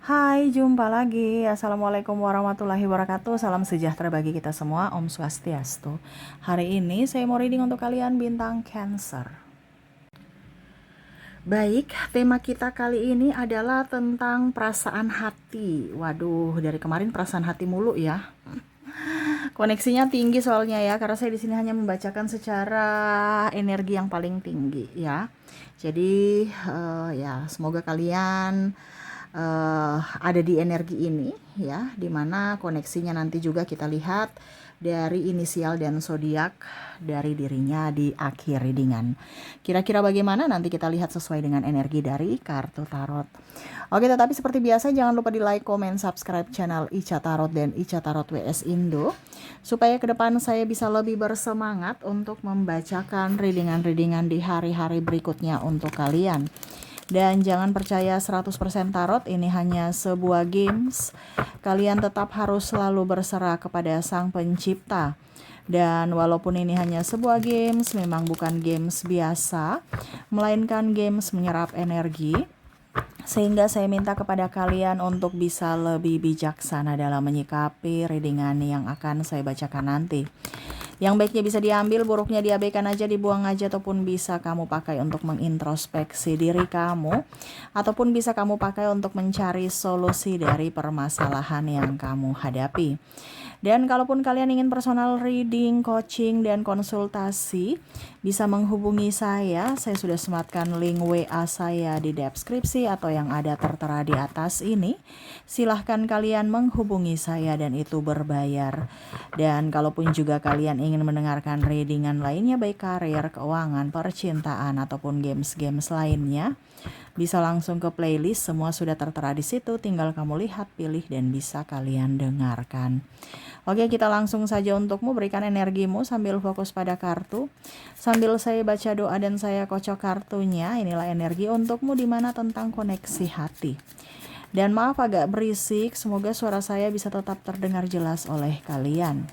Hai, jumpa lagi. Assalamualaikum warahmatullahi wabarakatuh. Salam sejahtera bagi kita semua. Om Swastiastu. Hari ini saya mau reading untuk kalian bintang Cancer. Baik, tema kita kali ini adalah tentang perasaan hati. Waduh, dari kemarin perasaan hati mulu ya. Koneksinya tinggi soalnya ya, karena saya di sini hanya membacakan secara energi yang paling tinggi ya. Jadi ya semoga kalian ada di energi ini ya, dimana koneksinya nanti juga kita lihat dari inisial dan zodiak dari dirinya di akhir readingan. Kira-kira bagaimana nanti kita lihat sesuai dengan energi dari kartu tarot. Oke, tetapi seperti biasa jangan lupa di like, comment, subscribe channel Ica Tarot dan Ica Tarot WS Indo supaya ke depan saya bisa lebih bersemangat untuk membacakan readingan-readingan di hari-hari berikutnya untuk kalian. Dan jangan percaya 100% tarot, ini hanya sebuah games. Kalian tetap harus selalu berserah kepada Sang Pencipta. Dan walaupun ini hanya sebuah games, memang bukan games biasa, melainkan games menyerap energi. Sehingga saya minta kepada kalian untuk bisa lebih bijaksana dalam menyikapi readingan yang akan saya bacakan nanti. Yang baiknya bisa diambil, buruknya diabaikan aja, dibuang aja, ataupun bisa kamu pakai untuk mengintrospeksi diri kamu, ataupun bisa kamu pakai untuk mencari solusi dari permasalahan yang kamu hadapi. Dan kalaupun kalian ingin personal reading, coaching, dan konsultasi, bisa menghubungi saya. Saya sudah sematkan link WA saya di deskripsi atau yang ada tertera di atas ini. Silahkan kalian menghubungi saya dan itu berbayar. Dan kalaupun juga kalian ingin mendengarkan readingan lainnya, baik karir, keuangan, percintaan, ataupun games-games lainnya, bisa langsung ke playlist, semua sudah tertera di situ, tinggal kamu lihat, pilih, dan bisa kalian dengarkan. Oke, kita langsung saja untukmu, berikan energimu sambil fokus pada kartu. Sambil saya baca doa dan saya kocok kartunya, inilah energi untukmu dimana tentang koneksi hati. Dan maaf agak berisik, semoga suara saya bisa tetap terdengar jelas oleh kalian.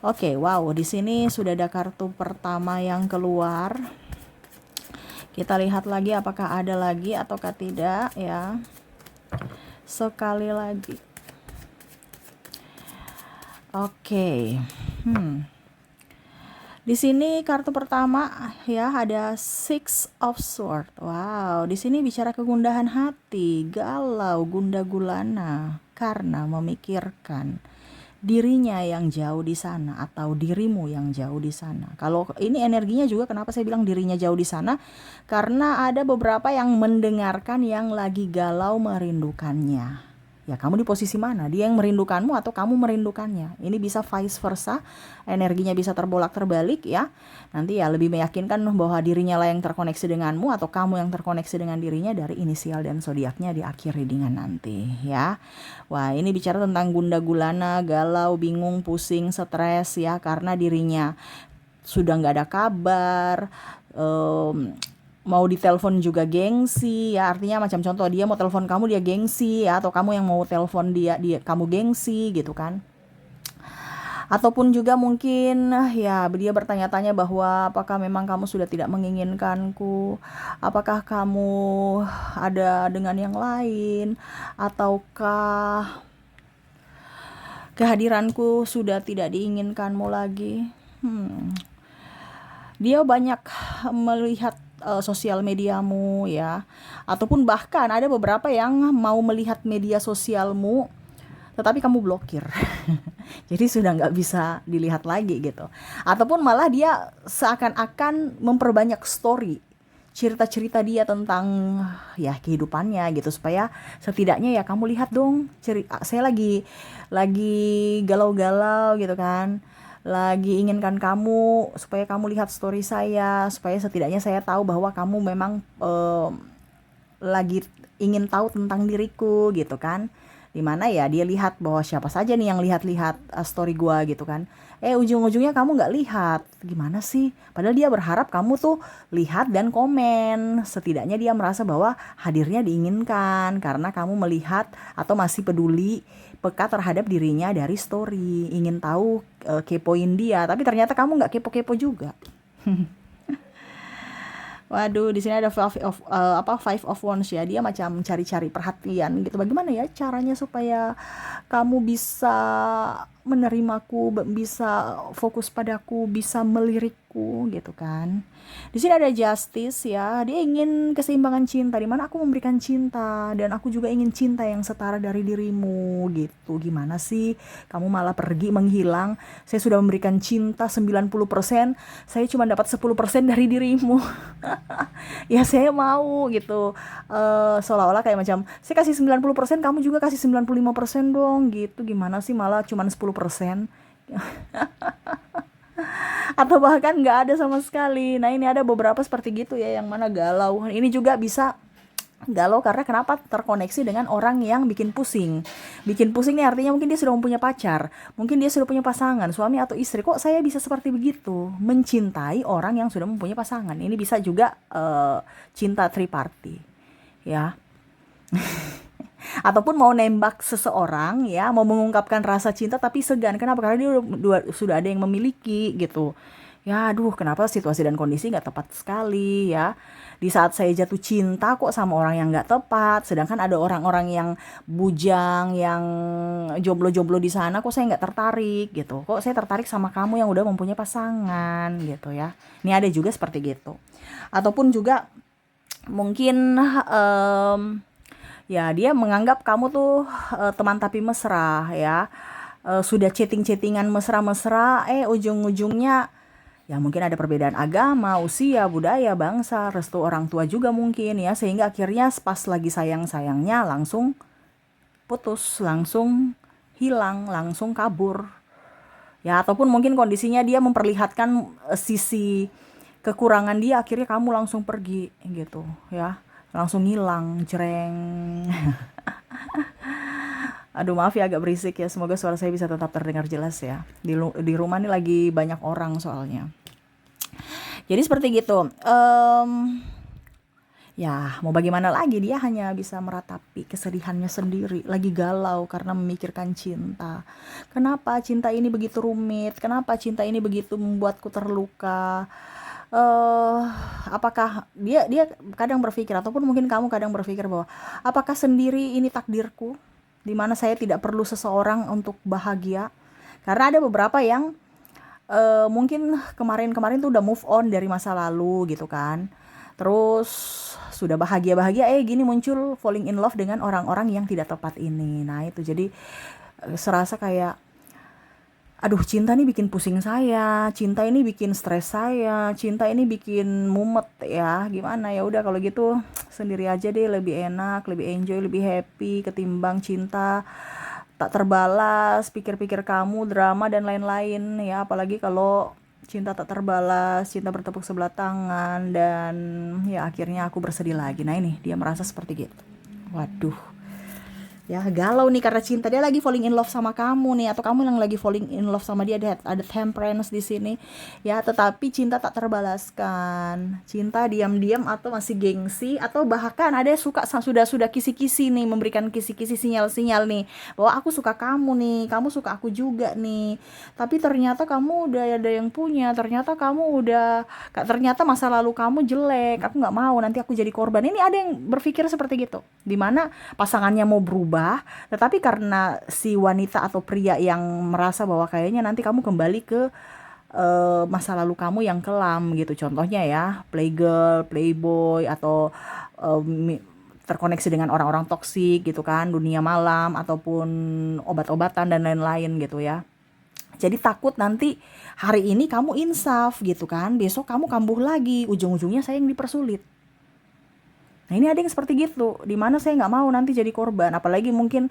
Oke, wow, di sini sudah ada kartu pertama yang keluar. Kita lihat lagi apakah ada lagi ataukah tidak ya. Sekali lagi. Oke. Di sini kartu pertama ya ada Six of Swords. Wow, di sini bicara kegundahan hati, galau, gundah gulana karena memikirkan dirinya yang jauh di sana atau dirimu yang jauh di sana. Kalau ini energinya juga, kenapa saya bilang dirinya jauh di sana? Karena ada beberapa yang mendengarkan yang lagi galau merindukannya. Ya, kamu di posisi mana? Dia yang merindukanmu atau kamu merindukannya? Ini bisa vice versa, energinya bisa terbolak-terbalik ya. Nanti ya lebih meyakinkan bahwa dirinya lah yang terkoneksi denganmu atau kamu yang terkoneksi dengan dirinya dari inisial dan zodiaknya di akhir readingan nanti ya. Wah, ini bicara tentang gundah gulana, galau, bingung, pusing, stres ya, karena dirinya sudah nggak ada kabar, mau ditelepon juga gengsi ya, artinya macam contoh dia mau telepon kamu dia gengsi ya, atau kamu yang mau telepon dia kamu gengsi gitu kan. Ataupun juga mungkin ya dia bertanya-tanya bahwa apakah memang kamu sudah tidak menginginkanku, apakah kamu ada dengan yang lain, ataukah kehadiranku sudah tidak diinginkanmu lagi. Dia banyak melihat sosial mediamu ya, ataupun bahkan ada beberapa yang mau melihat media sosialmu tetapi kamu blokir. Jadi sudah nggak bisa dilihat lagi gitu. Ataupun malah dia seakan-akan memperbanyak story, cerita-cerita dia tentang ya kehidupannya gitu, supaya setidaknya ya kamu lihat dong, saya lagi galau-galau gitu kan, lagi inginkan kamu, supaya kamu lihat story saya, supaya setidaknya saya tahu bahwa kamu memang lagi ingin tahu tentang diriku gitu kan. Dimana ya dia lihat bahwa siapa saja nih yang lihat-lihat story gua gitu kan. Ujung-ujungnya kamu nggak lihat, gimana sih? Padahal dia berharap kamu tuh lihat dan komen. Setidaknya dia merasa bahwa hadirnya diinginkan karena kamu melihat atau masih peduli, peka terhadap dirinya dari story, ingin tahu, kepoin dia. Tapi ternyata kamu nggak kepo-kepo juga. Waduh, di sini ada five of wands ya. Dia macam cari-cari perhatian gitu. Bagaimana ya caranya supaya kamu bisa menerimaku, bisa fokus padaku, bisa melirikku gitu kan. Di sini ada justice ya. Dia ingin keseimbangan cinta di mana aku memberikan cinta dan aku juga ingin cinta yang setara dari dirimu gitu. Gimana sih kamu malah pergi menghilang? Saya sudah memberikan cinta 90%, saya cuma dapat 10% dari dirimu. Ya saya mau gitu. Seolah-olah kayak macam saya kasih 90%, kamu juga kasih 95% dong gitu. Gimana sih malah cuma 10%? Atau bahkan nggak ada sama sekali. Nah ini ada beberapa seperti gitu ya, yang mana galau. Ini juga bisa galau karena kenapa? Terkoneksi dengan orang yang bikin pusing. Bikin pusing nih artinya mungkin dia sudah mempunyai pacar, mungkin dia sudah punya pasangan, suami atau istri. Kok saya bisa seperti begitu? Mencintai orang yang sudah mempunyai pasangan. Ini bisa juga cinta triparty ya. Ataupun mau nembak seseorang ya, mau mengungkapkan rasa cinta tapi segan. Kenapa? Karena dia sudah ada yang memiliki gitu. Ya aduh, kenapa situasi dan kondisi nggak tepat sekali ya. Di saat saya jatuh cinta kok sama orang yang nggak tepat, sedangkan ada orang-orang yang bujang, yang jomblo-jomblo di sana, kok saya nggak tertarik gitu. Kok saya tertarik sama kamu yang udah mempunyai pasangan gitu ya. Ini ada juga seperti gitu. Ataupun juga mungkin ya dia menganggap kamu tuh teman tapi mesra ya. Sudah chatting-chattingan mesra-mesra, ujung-ujungnya ya mungkin ada perbedaan agama, usia, budaya, bangsa, restu orang tua juga mungkin ya, sehingga akhirnya pas lagi sayang-sayangnya langsung putus, langsung hilang, langsung kabur. Ya ataupun mungkin kondisinya dia memperlihatkan sisi kekurangan dia, akhirnya kamu langsung pergi gitu ya. Langsung hilang, jreng. Aduh maaf ya agak berisik ya, semoga suara saya bisa tetap terdengar jelas ya. Di rumah nih lagi banyak orang soalnya. Jadi seperti gitu. Ya mau bagaimana lagi, dia hanya bisa meratapi kesedihannya sendiri. Lagi galau karena memikirkan cinta. Kenapa cinta ini begitu rumit? Kenapa cinta ini begitu membuatku terluka? Apakah dia kadang berpikir, ataupun mungkin kamu kadang berpikir bahwa apakah sendiri ini takdirku, di mana saya tidak perlu seseorang untuk bahagia? Karena ada beberapa yang mungkin kemarin-kemarin tuh udah move on dari masa lalu gitu kan. Terus sudah bahagia-bahagia, gini muncul falling in love dengan orang-orang yang tidak tepat ini. Nah itu jadi serasa kayak aduh, cinta ini bikin pusing saya, cinta ini bikin stres saya, cinta ini bikin mumet ya. Gimana ya, udah kalau gitu sendiri aja deh, lebih enak, lebih enjoy, lebih happy ketimbang cinta tak terbalas, pikir-pikir kamu, drama dan lain-lain ya. Apalagi kalau cinta tak terbalas, cinta bertepuk sebelah tangan, dan ya akhirnya aku bersedih lagi. Nah ini dia merasa seperti gitu. Waduh. Ya galau nih karena cinta, dia lagi falling in love sama kamu nih, atau kamu yang lagi falling in love sama dia. Ada temperance di sini ya, tetapi cinta tak terbalaskan, cinta diam-diam atau masih gengsi, atau bahkan ada yang suka sudah kisi-kisi nih, memberikan kisi-kisi sinyal-sinyal nih bahwa aku suka kamu nih, kamu suka aku juga nih, tapi ternyata kamu udah ada yang punya, ternyata masa lalu kamu jelek, aku nggak mau nanti aku jadi korban. Ini ada yang berpikir seperti gitu, dimana pasangannya mau berubah, tetapi karena si wanita atau pria yang merasa bahwa kayaknya nanti kamu kembali ke masa lalu kamu yang kelam gitu. Contohnya ya, playgirl, playboy, atau terkoneksi dengan orang-orang toksik gitu kan, dunia malam, ataupun obat-obatan dan lain-lain gitu ya. Jadi takut nanti hari ini kamu insaf gitu kan, besok kamu kambuh lagi, ujung-ujungnya saya yang dipersulit. Nah ini ada yang seperti gitu, dimana saya nggak mau nanti jadi korban. Apalagi mungkin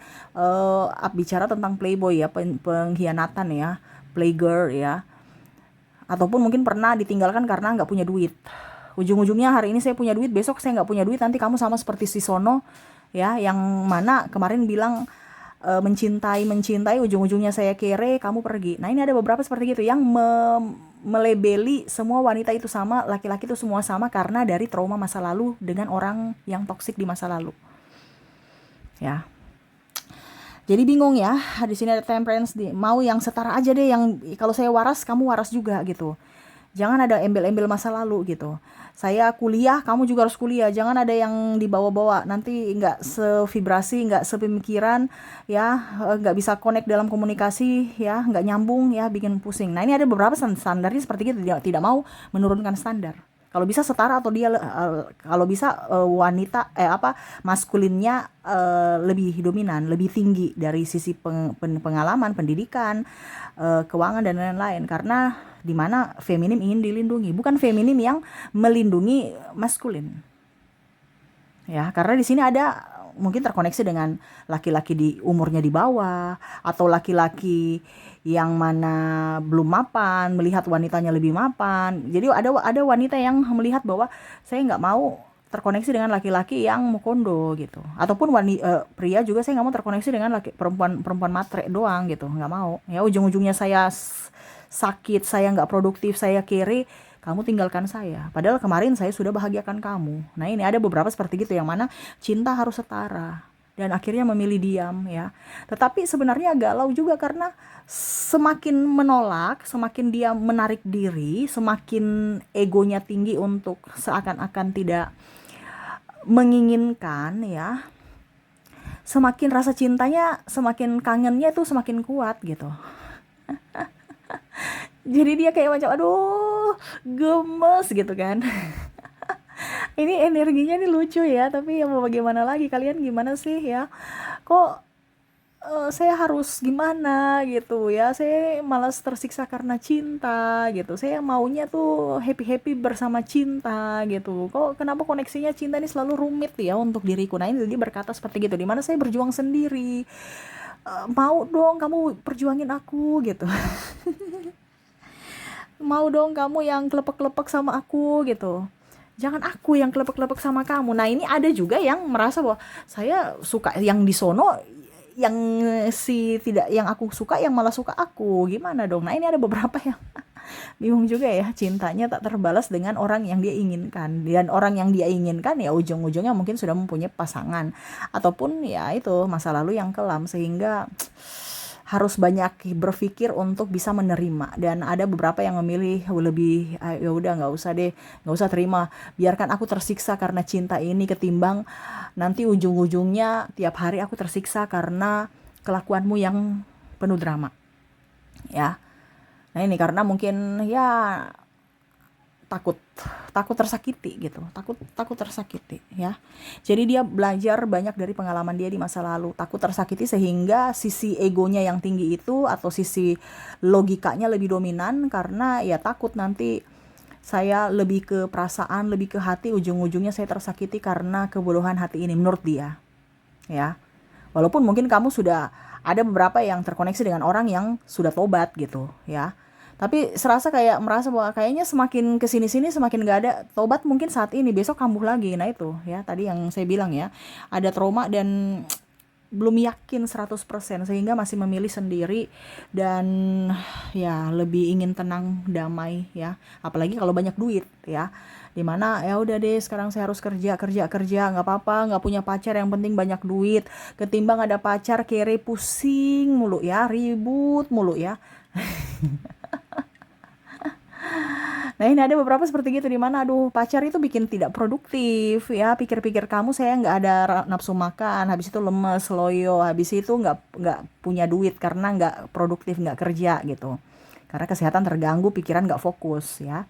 bicara tentang playboy ya, pengkhianatan ya, playgirl ya, ataupun mungkin pernah ditinggalkan karena nggak punya duit. Ujung-ujungnya hari ini saya punya duit, besok saya nggak punya duit, nanti kamu sama seperti si Sono ya, yang mana kemarin bilang mencintai, ujung-ujungnya saya kere, kamu pergi. Nah ini ada beberapa seperti gitu yang melebeli semua wanita itu sama, laki-laki itu semua sama, karena dari trauma masa lalu dengan orang yang toksik di masa lalu ya. Jadi bingung ya, di sini ada temperance, mau yang setara aja deh, yang kalau saya waras kamu waras juga gitu. Jangan ada embel-embel masa lalu gitu. Saya kuliah, kamu juga harus kuliah. Jangan ada yang dibawa-bawa. Nanti nggak sevibrasi, nggak sepemikiran, ya, nggak bisa connect dalam komunikasi, ya, nggak nyambung, ya, bikin pusing. Nah, ini ada beberapa standarnya seperti itu, tidak mau menurunkan standar. Kalau bisa setara atau dia kalau bisa wanita maskulinnya lebih dominan, lebih tinggi dari sisi pengalaman, pendidikan, keuangan dan lain-lain. Karena di mana feminim ingin dilindungi, bukan feminim yang melindungi maskulin. Ya, karena di sini ada mungkin terkoneksi dengan laki-laki di umurnya di bawah, atau laki-laki yang mana belum mapan melihat wanitanya lebih mapan. Jadi ada wanita yang melihat bahwa saya nggak mau terkoneksi dengan laki-laki yang mukondo gitu, ataupun pria juga saya nggak mau terkoneksi dengan perempuan matre doang gitu, nggak mau. Ya, ujung-ujungnya saya sakit, saya nggak produktif, saya kere, kamu tinggalkan saya. Padahal kemarin saya sudah bahagiakan kamu. Nah, ini ada beberapa seperti gitu yang mana cinta harus setara dan akhirnya memilih diam, ya. Tetapi sebenarnya galau juga karena semakin menolak, semakin dia menarik diri, semakin egonya tinggi untuk seakan-akan tidak menginginkan, ya. Semakin rasa cintanya, semakin kangennya itu semakin kuat gitu. Jadi dia kayak macam aduh gemes gitu kan. Ini energinya nih lucu ya, tapi ya mau bagaimana lagi, kalian gimana sih ya, kok saya harus gimana gitu ya, saya malas tersiksa karena cinta gitu, saya maunya tuh happy bersama cinta gitu, kok kenapa koneksinya cinta ini selalu rumit ya untuk diriku. Nah, ini dia berkata seperti gitu, dimana saya berjuang sendiri. Mau dong kamu perjuangin aku gitu. Mau dong kamu yang kelepek-kelepek sama aku gitu, jangan aku yang kelepek-kelepek sama kamu. Nah, ini ada juga yang merasa bahwa saya suka yang di sono, yang tidak yang aku suka yang malah suka aku, gimana dong. Nah, ini ada beberapa yang bingung juga ya, cintanya tak terbalas dengan orang yang dia inginkan, dan orang yang dia inginkan ya ujung-ujungnya mungkin sudah mempunyai pasangan, ataupun ya itu masa lalu yang kelam, sehingga harus banyak berpikir untuk bisa menerima. Dan ada beberapa yang memilih lebih ya udah nggak usah deh, nggak usah terima, biarkan aku tersiksa karena cinta ini, ketimbang nanti ujung-ujungnya tiap hari aku tersiksa karena kelakuanmu yang penuh drama, ya. Nah, ini karena mungkin ya takut tersakiti gitu, takut tersakiti, ya. Jadi dia belajar banyak dari pengalaman dia di masa lalu, takut tersakiti, sehingga sisi egonya yang tinggi itu atau sisi logikanya lebih dominan, karena ya takut nanti saya lebih ke perasaan, lebih ke hati, ujung-ujungnya saya tersakiti karena kebodohan hati ini, menurut dia, ya. Walaupun mungkin kamu sudah ada beberapa yang terkoneksi dengan orang yang sudah tobat gitu, ya. Tapi serasa kayak merasa bahwa kayaknya semakin kesini-sini semakin gak ada tobat, mungkin saat ini, besok kambuh lagi. Nah, itu ya tadi yang saya bilang ya, ada trauma dan belum yakin 100%, sehingga masih memilih sendiri dan ya lebih ingin tenang, damai, ya. Apalagi kalau banyak duit, ya. Dimana ya udah deh, sekarang saya harus kerja, nggak apa-apa, nggak punya pacar, yang penting banyak duit, ketimbang ada pacar kere, pusing mulu ya, ribut mulu ya. Nah, ini ada beberapa seperti gitu, dimana aduh pacar itu bikin tidak produktif, ya. Pikir-pikir kamu, saya nggak ada nafsu makan, habis itu lemes, loyo, habis itu nggak punya duit karena nggak produktif, nggak kerja gitu, karena kesehatan terganggu, pikiran nggak fokus, ya.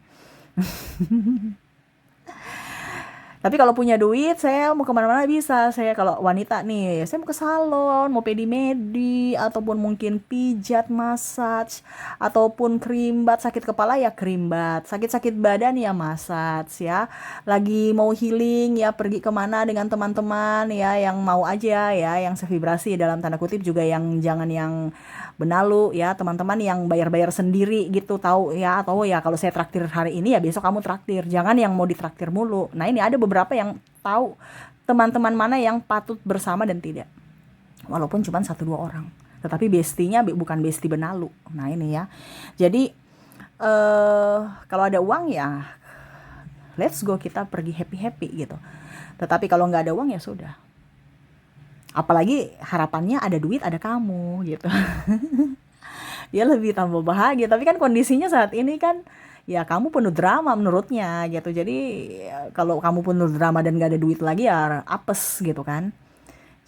Tapi kalau punya duit, saya mau kemana-mana bisa. Saya kalau wanita nih, saya mau ke salon, mau pedi-medi, ataupun mungkin pijat, massage, ataupun krimbat. Sakit kepala ya krimbat, sakit-sakit badan ya massage, ya. Lagi mau healing ya pergi kemana dengan teman-teman, ya, yang mau aja, ya, yang sevibrasi dalam tanda kutip juga, yang jangan yang benalu, ya, teman-teman yang bayar-bayar sendiri gitu, tahu ya, atau ya kalau saya traktir hari ini ya besok kamu traktir, jangan yang mau ditraktir mulu. Nah, ini ada beberapa yang tahu teman-teman mana yang patut bersama dan tidak, walaupun cuma 1-2 orang, tetapi bestinya bukan besti benalu. Nah, ini ya, jadi kalau ada uang ya let's go, kita pergi happy gitu. Tetapi kalau nggak ada uang ya sudah, apalagi harapannya ada duit, ada kamu gitu. Dia lebih tambah bahagia, tapi kan kondisinya saat ini kan ya kamu penuh drama menurutnya gitu. Jadi kalau kamu penuh drama dan gak ada duit lagi ya apes gitu kan.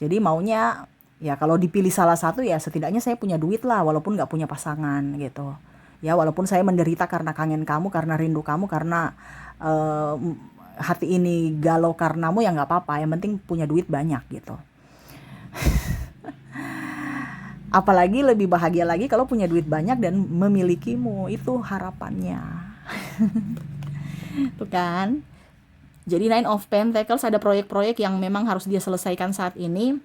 Jadi maunya ya kalau dipilih salah satu ya setidaknya saya punya duit lah walaupun gak punya pasangan gitu. Ya walaupun saya menderita karena kangen kamu, karena rindu kamu, karena eh, hati ini galau karenamu ya nggak apa-apa. Yang penting punya duit banyak gitu. Apalagi lebih bahagia lagi kalau punya duit banyak dan memilikimu. Itu harapannya. Tuh kan. Jadi Nine of Pentacles ada proyek-proyek yang memang harus dia selesaikan saat ini,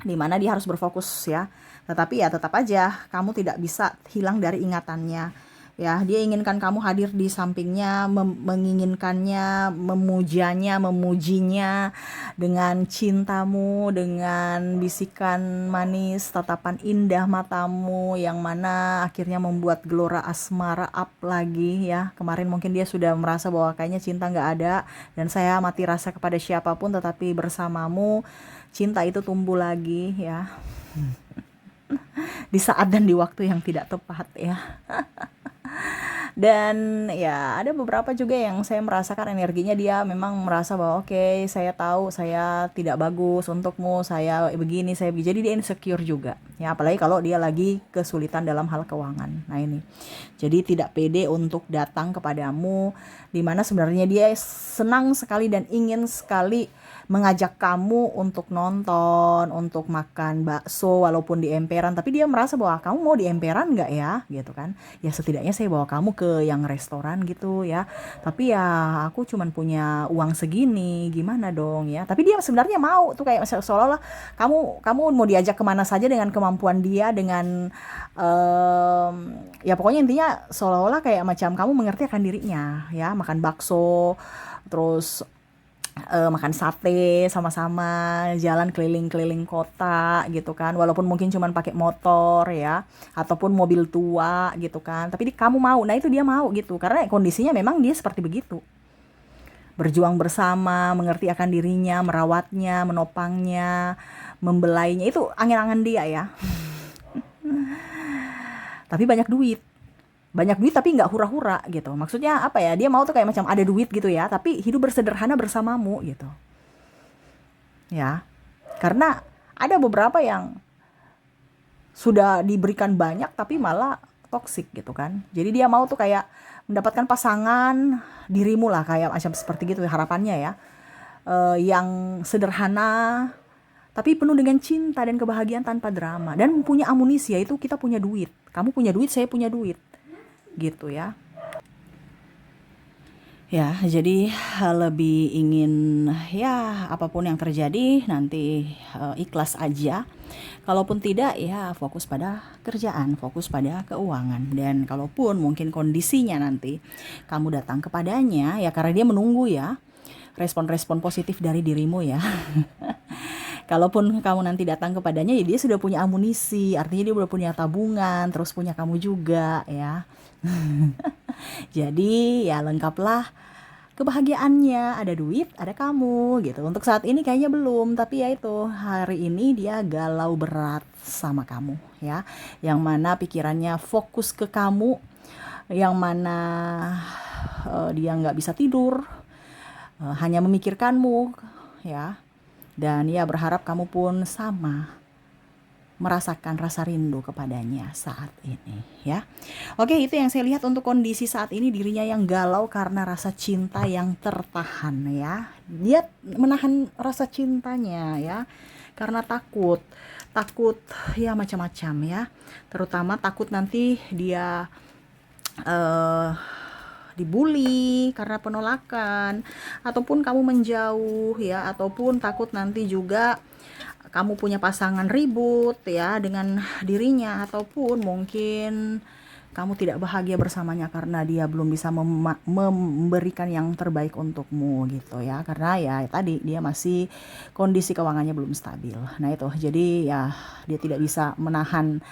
di mana dia harus berfokus ya. Tetapi ya tetap aja kamu tidak bisa hilang dari ingatannya. Ya, dia inginkan kamu hadir di sampingnya, menginginkannya, memujanya, memujinya dengan cintamu, dengan bisikan manis, tatapan indah matamu yang mana akhirnya membuat gelora asmara up lagi ya. Kemarin mungkin dia sudah merasa bahwa kayaknya cinta nggak ada dan saya mati rasa kepada siapapun, tetapi bersamamu cinta itu tumbuh lagi ya. Di saat dan di waktu yang tidak tepat ya. Dan ya ada beberapa juga yang saya merasakan energinya dia memang merasa bahwa oke, saya tahu saya tidak bagus untukmu, saya begini, saya begini. Jadi dia insecure juga. Ya apalagi kalau dia lagi kesulitan dalam hal keuangan. Nah ini. Jadi tidak pede untuk datang kepadamu, dimana sebenarnya dia senang sekali dan ingin sekali mengajak kamu untuk nonton, untuk makan bakso walaupun di emperan, tapi dia merasa bahwa kamu mau di emperan nggak ya, gitu kan? Ya setidaknya saya bawa kamu ke yang restoran gitu ya. Tapi ya aku cuman punya uang segini, gimana dong ya? Tapi dia sebenarnya mau tuh kayak seolah-olah kamu mau diajak kemana saja dengan kemampuan dia, dengan ya pokoknya intinya seolah-olah kayak macam kamu mengerti akan dirinya ya, makan bakso, terus makan sate sama-sama, jalan keliling-keliling kota gitu kan, walaupun mungkin cuman pakai motor ya, ataupun mobil tua gitu kan, tapi kamu mau. Nah itu dia mau gitu, karena kondisinya memang dia seperti begitu, berjuang bersama, mengerti akan dirinya, merawatnya, menopangnya, membelainya, itu angan-angan dia ya. Tapi banyak duit tapi nggak hura-hura gitu. Maksudnya apa ya, dia mau tuh kayak macam ada duit gitu ya, tapi hidup bersederhana bersamamu gitu ya. Karena ada beberapa yang sudah diberikan banyak tapi malah toksik gitu kan. Jadi dia mau tuh kayak mendapatkan pasangan dirimu lah, kayak macam seperti gitu harapannya ya. Yang sederhana tapi penuh dengan cinta dan kebahagiaan tanpa drama, dan punya amunisi, yaitu kita punya duit, kamu punya duit, saya punya duit gitu ya. Ya, jadi lebih ingin ya apapun yang terjadi nanti ikhlas aja. Kalaupun tidak ya fokus pada kerjaan, fokus pada keuangan. Dan kalaupun mungkin kondisinya nanti kamu datang kepadanya ya karena dia menunggu ya respon-respon positif dari dirimu ya. Kalaupun kamu nanti datang kepadanya ya dia sudah punya amunisi, artinya dia udah punya tabungan, terus punya kamu juga ya. Jadi ya lengkaplah kebahagiaannya, ada duit, ada kamu gitu. Untuk saat ini kayaknya belum, tapi ya itu hari ini dia galau berat sama kamu ya. Yang mana pikirannya fokus ke kamu, yang mana dia nggak bisa tidur, hanya memikirkanmu ya. Dan ia berharap kamu pun sama merasakan rasa rindu kepadanya saat ini ya. Oke, itu yang saya lihat untuk kondisi saat ini, dirinya yang galau karena rasa cinta yang tertahan ya. Dia menahan rasa cintanya ya karena takut ya macam-macam ya. Terutama takut nanti dia dibully karena penolakan, ataupun kamu menjauh ya, ataupun takut nanti juga kamu punya pasangan ribut ya dengan dirinya, ataupun mungkin kamu tidak bahagia bersamanya karena dia belum bisa memberikan yang terbaik untukmu gitu ya, karena ya tadi dia masih kondisi keuangannya belum stabil. Nah itu jadi ya dia tidak bisa menahan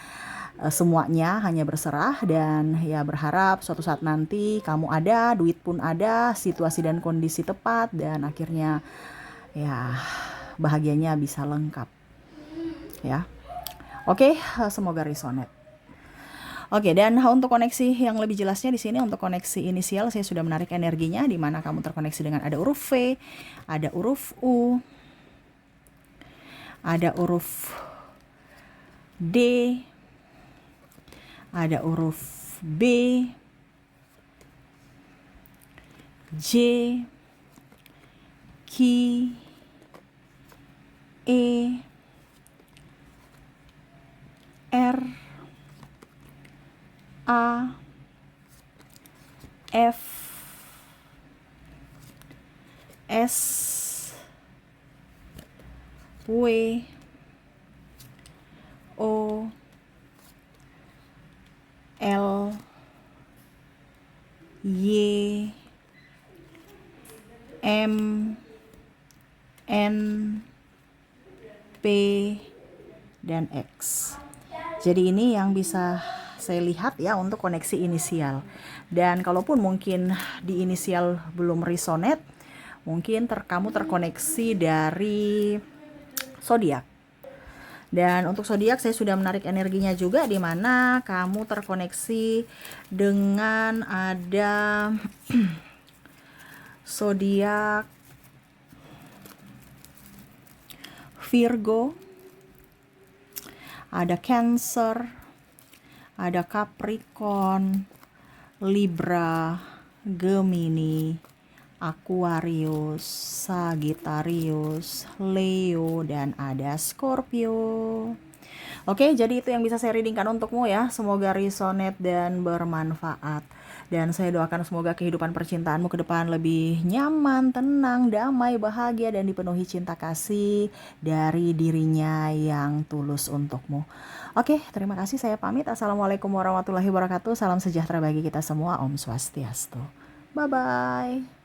semuanya, hanya berserah dan ya berharap suatu saat nanti kamu ada, duit pun ada, situasi dan kondisi tepat, dan akhirnya ya bahagianya bisa lengkap ya. Oke, semoga resonate. Oke, dan untuk koneksi yang lebih jelasnya di sini untuk koneksi inisial saya sudah menarik energinya di mana kamu terkoneksi dengan ada huruf V, ada huruf U, ada huruf D, ada huruf B, J, Q, E, R, A, F, S, W, O, L, Y, M, N, P, dan X. Jadi ini yang bisa saya lihat ya untuk koneksi inisial. Dan kalaupun mungkin di inisial belum resonate, mungkin kamu terkoneksi dari zodiak. Dan untuk zodiak saya sudah menarik energinya juga di mana kamu terkoneksi dengan ada zodiak Virgo, ada Cancer, ada Capricorn, Libra, Gemini, Aquarius, Sagittarius, Leo, dan ada Scorpio. Oke, jadi itu yang bisa saya readingkan untukmu ya. Semoga resonate dan bermanfaat. Dan saya doakan semoga kehidupan percintaanmu ke depan lebih nyaman, tenang, damai, bahagia, dan dipenuhi cinta kasih dari dirinya yang tulus untukmu. Oke, terima kasih. Saya pamit. Assalamualaikum warahmatullahi wabarakatuh. Salam sejahtera bagi kita semua. Om Swastiastu. Bye-bye.